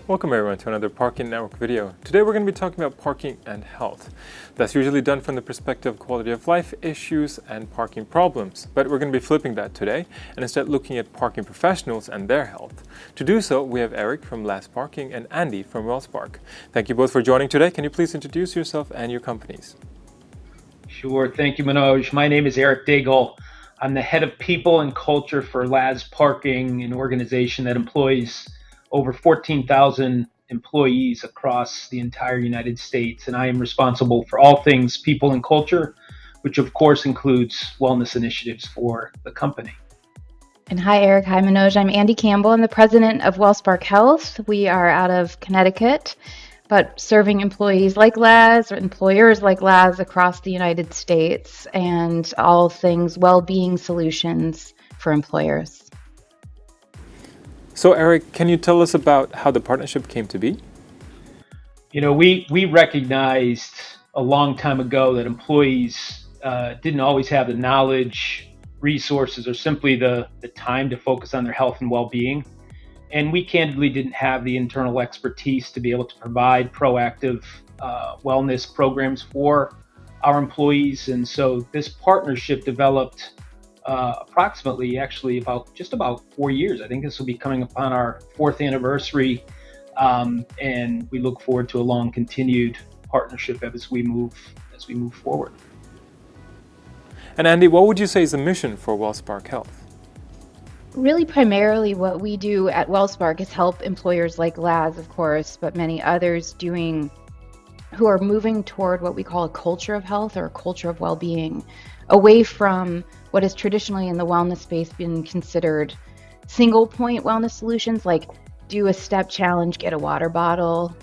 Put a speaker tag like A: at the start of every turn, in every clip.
A: Welcome everyone to another Parking Network video. Today we're going to be talking about parking and health. That's usually done from the perspective of quality of life issues and parking problems, but we're going to be flipping that today and instead looking at parking professionals and their health. To do so, we have Eric from LAZ Parking and Andi from WellSpark. Thank you both for joining today. Can you please introduce yourself and your companies?
B: Sure. Thank you, Manoj. My name is Eric Daigle. I'm the head of people and culture for LAZ Parking, an organization that employs over 14,000 employees across the entire United States. And I am responsible for all things people and culture, which of course includes wellness initiatives for the company.
C: And hi, Eric. Hi, Manoj. I'm Andi Campbell. I'm the president of WellSpark Health. We are out of Connecticut, but serving employees like LAZ or employers like LAZ across the United States and all things well-being solutions for employers.
A: So Eric, can you tell us about how the partnership came to be?
B: You know, we recognized a long time ago that employees didn't always have the knowledge, resources, or simply the time to focus on their health and well-being. And we candidly didn't have the internal expertise to be able to provide proactive wellness programs for our employees. And so this partnership developed approximately about 4 years. I think this will be coming upon our 4th anniversary. And we look forward to a long continued partnership as we move forward.
A: And Andi, what would you say is the mission for WellSpark Health?
C: Really, primarily what we do at WellSpark is help employers like LAZ, of course, but many others who are moving toward what we call a culture of health or a culture of well-being, away from what has traditionally in the wellness space been considered single point wellness solutions, like do a step challenge, get a water bottle,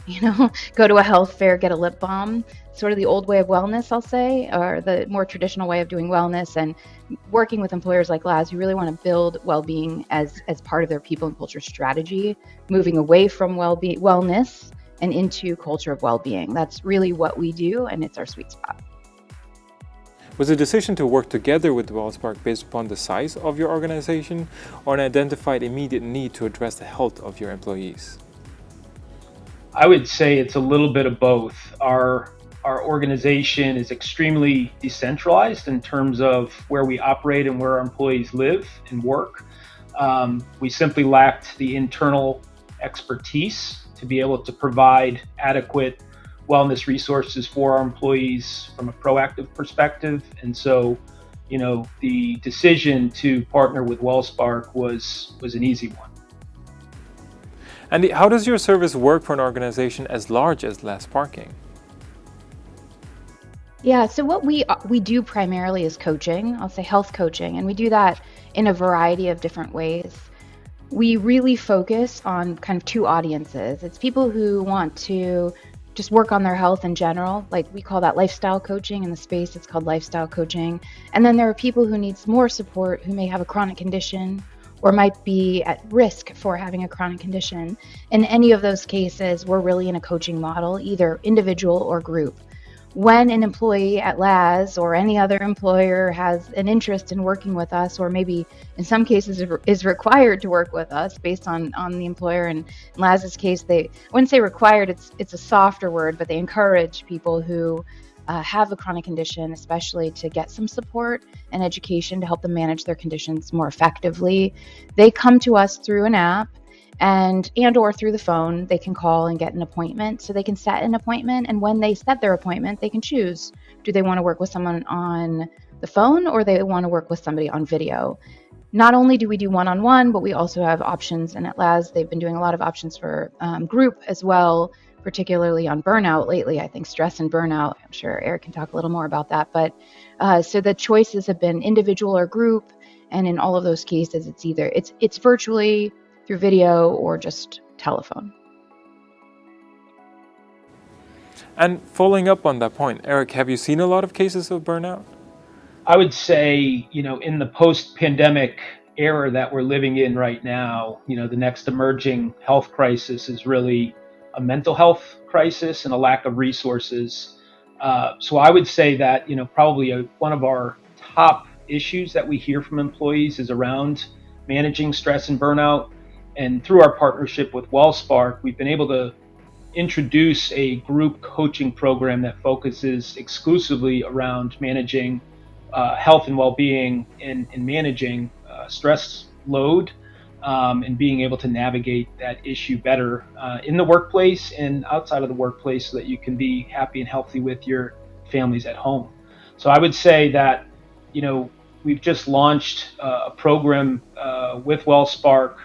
C: go to a health fair, get a lip balm, sort of the old way of wellness, I'll say, or the more traditional way of doing wellness, and working with employers like LAZ who really want to build well-being as part of their people and culture strategy, moving away from wellness and into culture of well-being. That's really what we do, and it's our sweet spot.
A: Was the decision to work together with WellSpark based upon the size of your organization or an identified immediate need to address the health of your employees?
B: I would say it's a little bit of both. Our organization is extremely decentralized in terms of where we operate and where our employees live and work. We simply lacked the internal expertise to be able to provide adequate wellness resources for our employees from a proactive perspective. And so, the decision to partner with WellSpark was an easy one.
A: And how does your service work for an organization as large as LAZ Parking?
C: Yeah, so what we do primarily is coaching, I'll say health coaching, and we do that in a variety of different ways. We really focus on kind of two audiences. It's people who want to just work on their health in general, like we call that lifestyle coaching. In the space, it's called lifestyle coaching. And then there are people who need more support, who may have a chronic condition or might be at risk for having a chronic condition. In any of those cases, we're really in a coaching model, either individual or group. When an employee at LAZ or any other employer has an interest in working with us, or maybe in some cases is required to work with us based on the employer, and in LAZ's case, I wouldn't say required, it's a softer word, but they encourage people who have a chronic condition, especially to get some support and education to help them manage their conditions more effectively. They come to us through an app and or through the phone. They can call and get an appointment. So they can set an appointment, and when they set their appointment, they can choose, do they want to work with someone on the phone or they want to work with somebody on video. Not only do we do one-on-one, but we also have options, and at LAZ they've been doing a lot of options for group as well, particularly on burnout lately. I think stress and burnout, I'm sure Eric can talk a little more about that, but so the choices have been individual or group, and in all of those cases it's virtually through video or just telephone.
A: And following up on that point, Eric, have you seen a lot of cases of burnout?
B: I would say, in the post-pandemic era that we're living in right now, the next emerging health crisis is really a mental health crisis and a lack of resources. So I would say that, probably one of our top issues that we hear from employees is around managing stress and burnout. And through our partnership with WellSpark, we've been able to introduce a group coaching program that focuses exclusively around managing health and well-being and managing stress load, and being able to navigate that issue better in the workplace and outside of the workplace so that you can be happy and healthy with your families at home. So I would say that, we've just launched a program with WellSpark,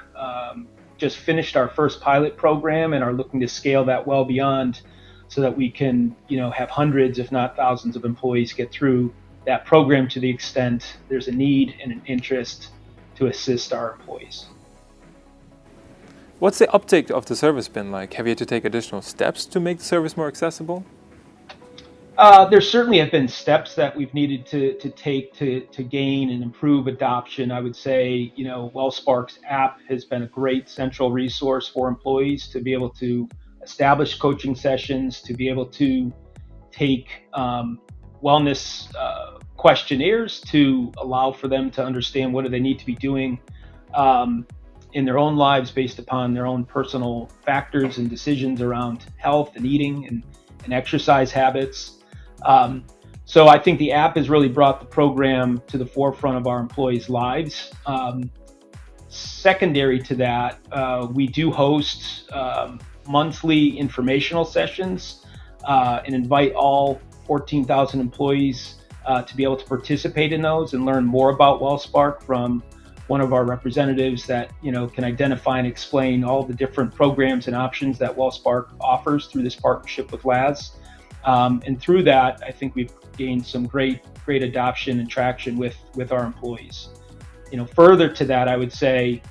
B: just finished our first pilot program and are looking to scale that well beyond so that we can, have hundreds, if not thousands of employees get through that program to the extent there's a need and an interest to assist our employees.
A: What's the uptake of the service been like? Have you had to take additional steps to make the service more accessible?
B: There certainly have been steps that we've needed to take to gain and improve adoption. I would say, WellSpark's app has been a great central resource for employees to be able to establish coaching sessions, to be able to take wellness questionnaires to allow for them to understand what do they need to be doing in their own lives based upon their own personal factors and decisions around health and eating and exercise habits. So I think the app has really brought the program to the forefront of our employees' lives. Secondary to that, we do host monthly informational sessions and invite all 14,000 employees to be able to participate in those and learn more about WellSpark from one of our representatives that can identify and explain all the different programs and options that WellSpark offers through this partnership with LAZ. And through that, I think we've gained some great adoption and traction with our employees. Further to that, I would say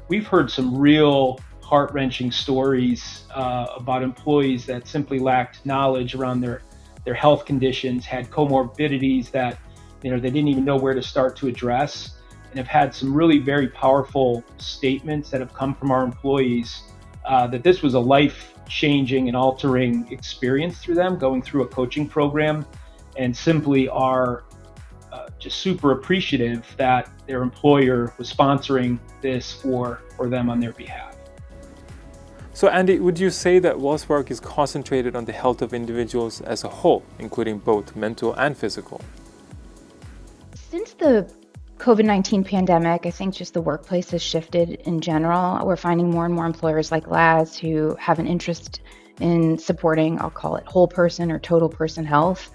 B: we've heard some real heart-wrenching stories about employees that simply lacked knowledge around their health conditions, had comorbidities that they didn't even know where to start to address, and have had some really very powerful statements that have come from our employees that this was a life-changing and altering experience through them going through a coaching program, and simply are just super appreciative that their employer was sponsoring this for them on their behalf.
A: So Andi, would you say that WellSpark is concentrated on the health of individuals as a whole, including both mental and physical?
C: Since the COVID-19 pandemic, I think just the workplace has shifted in general. We're finding more and more employers like LAZ who have an interest in supporting, I'll call it whole person or total person health.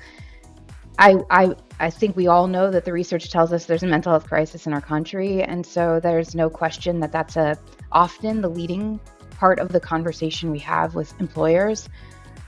C: I think we all know that the research tells us there's a mental health crisis in our country, and so there's no question that that's often the leading part of the conversation we have with employers.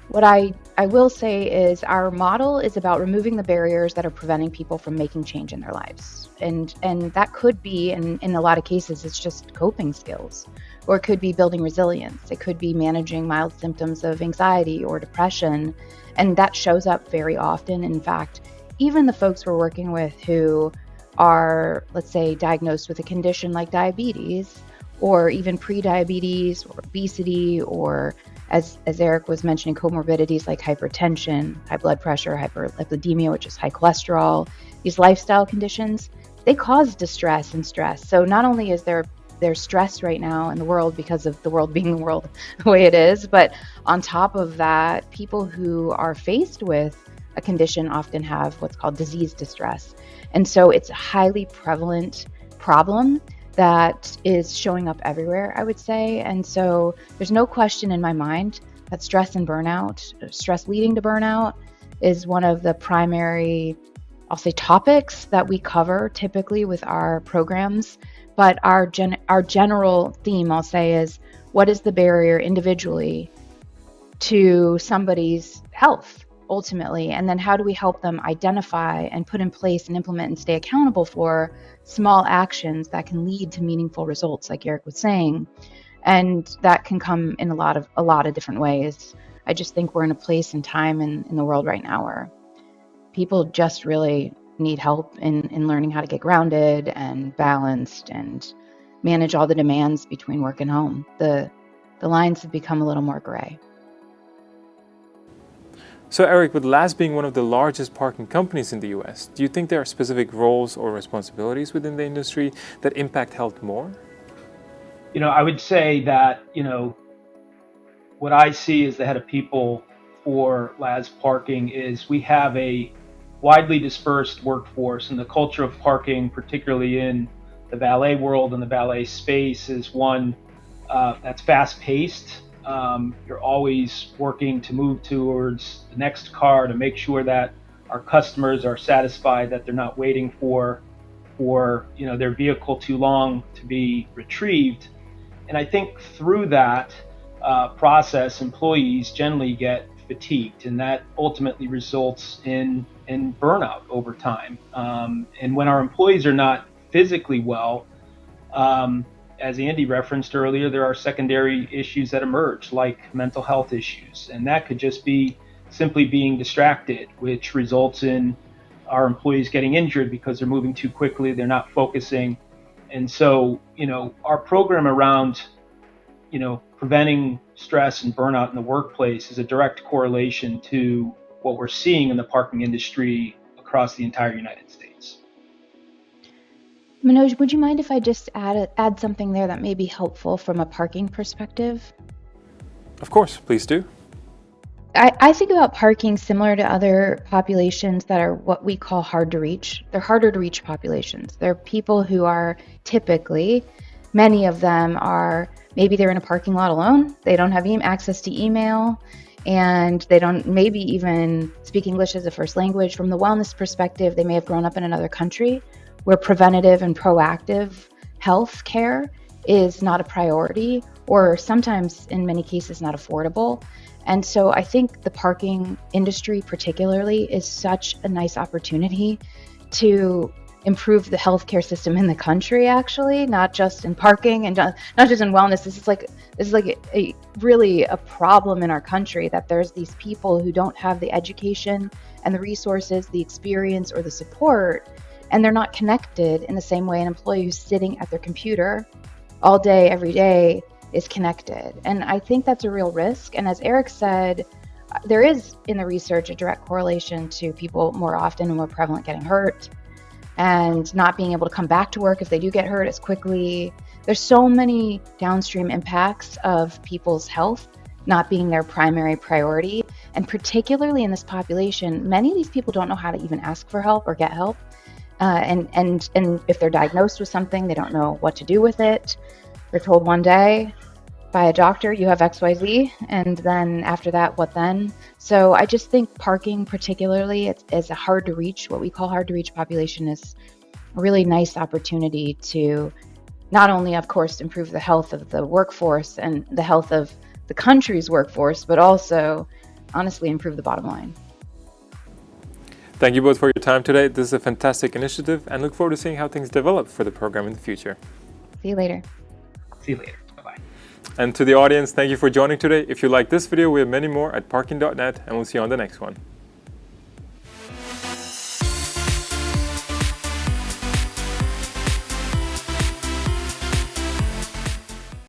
C: What I will say is our model is about removing the barriers that are preventing people from making change in their lives. And that could be, and in a lot of cases, it's just coping skills, or it could be building resilience. It could be managing mild symptoms of anxiety or depression. And that shows up very often. In fact, even the folks we're working with who are, let's say, diagnosed with a condition like diabetes, or even pre-diabetes or obesity, or as Eric was mentioning, comorbidities like hypertension, high blood pressure, hyperlipidemia, which is high cholesterol, these lifestyle conditions, they cause distress and stress. So not only is there stress right now in the world because of the world being the world the way it is, but on top of that, people who are faced with a condition often have what's called disease distress. And so it's a highly prevalent problem that is showing up everywhere, I would say. And so there's no question in my mind that stress and burnout, stress leading to burnout, is one of the primary, I'll say, topics that we cover typically with our programs. But our general theme, I'll say, is what is the barrier individually to somebody's health ultimately, and then how do we help them identify and put in place and implement and stay accountable for small actions that can lead to meaningful results, like Eric was saying. And that can come in a lot of different ways. I just think we're in a place and time in the world right now where people just really need help in learning how to get grounded and balanced and manage all the demands between work and home. The lines have become a little more gray.
A: So Eric, with LAZ being one of the largest parking companies in the US, do you think there are specific roles or responsibilities within the industry that impact health more?
B: I would say that, what I see as the head of people for LAZ Parking is we have a widely dispersed workforce, and the culture of parking, particularly in the valet world and the valet space, is one that's fast-paced. You're always working to move towards the next car to make sure that our customers are satisfied, that they're not waiting for their vehicle too long to be retrieved. And I think through that process, employees generally get fatigued, and that ultimately results in burnout over time. And when our employees are not physically well, as Andi referenced earlier, there are secondary issues that emerge, like mental health issues, and that could just be simply being distracted, which results in our employees getting injured because they're moving too quickly, they're not focusing. And so, our program around, preventing stress and burnout in the workplace is a direct correlation to what we're seeing in the parking industry across the entire United States.
C: Manoj, would you mind if I just add something there that may be helpful from a parking perspective?
A: Of course, please do.
C: I think about parking similar to other populations that are what we call hard to reach. They're harder to reach populations. They're people who are typically, many of them are, maybe they're in a parking lot alone. They don't have access to email, and they don't maybe even speak English as a first language. From the wellness perspective, they may have grown up in another country where preventative and proactive health care is not a priority, or sometimes in many cases not affordable. And so I think the parking industry particularly is such a nice opportunity to improve the healthcare system in the country, actually, not just in parking and not just in wellness. This is like a really a problem in our country, that there's these people who don't have the education and the resources, the experience, or the support, and they're not connected in the same way an employee who's sitting at their computer all day, every day, is connected. And I think that's a real risk. And as Eric said, there is in the research a direct correlation to people more often and more prevalent getting hurt and not being able to come back to work if they do get hurt as quickly. There's so many downstream impacts of people's health not being their primary priority. And particularly in this population, many of these people don't know how to even ask for help or get help. And if they're diagnosed with something, they don't know what to do with it. They're told one day by a doctor, you have XYZ, and then after that, what then? So I just think parking particularly is a hard to reach, what we call hard to reach population, is a really nice opportunity to not only, of course, improve the health of the workforce and the health of the country's workforce, but also honestly improve the bottom line.
A: Thank you both for your time today. This is a fantastic initiative, and look forward to seeing how things develop for the program in the future.
C: See you later.
B: See you later. Bye-bye.
A: And to the audience, thank you for joining today. If you like this video, we have many more at parking.net, and we'll see you on the next one.